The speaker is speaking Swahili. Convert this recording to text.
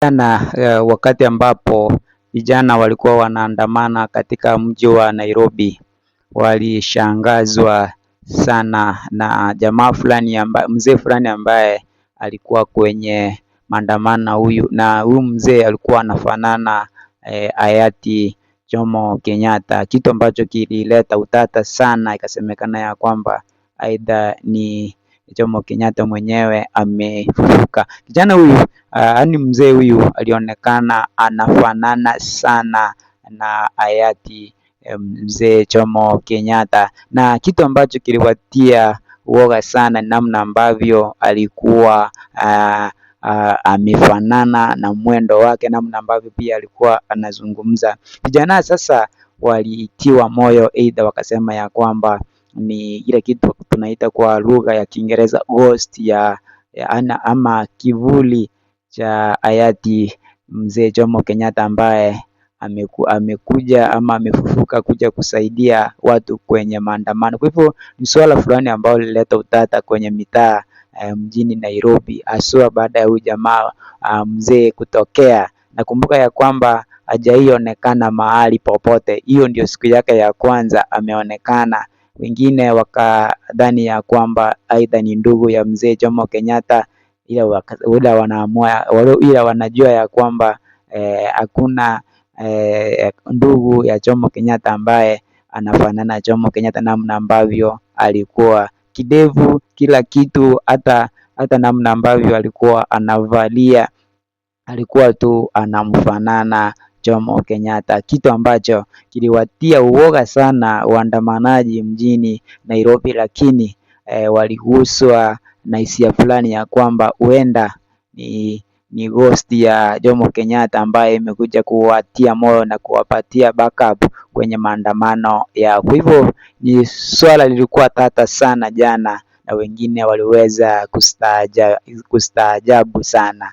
Jana wakati ambapo vijana walikuwa wanaandamana katika mji wa Nairobi, walishangazwa sana na jamaa fulani mzee fulani ambaye alikuwa kwenye maandamano huyu, na huyu mzee alikuwa anafanana hayati Jomo Kenyatta, kitu ambacho kilileta utata sana. Ikasemekana ya kwamba aidha ni Jomo Kenyatta mwenyewe amefufuka. Kijana huyu yaani mzee huyu alionekana anafanana sana na hayati mzee Jomo Kenyatta, na kitu ambacho kiliwatia uoga sana namna ambavyo alikuwa amefanana na mwendo wake, namna ambavyo pia alikuwa anazungumza. Vijana sasa walitiwa moyo, aidha wakasema ya kwamba ni ile kitu tunaita kwa lugha ya Kiingereza ghost ama kivuli cha hayati mzee Jomo Kenyatta ambaye amekuja ama amefufuka kuja kusaidia watu kwenye maandamano. Kwa hivyo ni swala fulani ambalo lilileta utata kwenye mitaa mjini Nairobi, haswa baada ya huyu jamaa mzee kutokea. Nakumbuka ya kwamba hajaionekana mahali popote. Hiyo ndio siku yake ya kwanza ameonekana. Wengine wakadhani ya kwamba aidha ni ndugu ya mzee Jomo Kenyatta, ila wanajua ya kwamba hakuna ndugu ya Jomo Kenyatta ambaye anafanana na Jomo Kenyatta, namna ambavyo alikuwa kidevu, kila kitu, hata namna ambavyo alikuwa anavalia, alikuwa tu anamfanana Jomo Kenyatta, kitu ambacho kiliwatia uoga sana waandamanaji mjini Nairobi. Lakini waliguswa na hisia fulani ya kwamba huenda ni ghost ya Jomo Kenyatta ambaye imekuja kuwatia moyo na kuwapatia backup kwenye maandamano yao. Kwa hivyo ni swala lilikuwa tata sana jana, na wengine waliweza kustaajabu sana.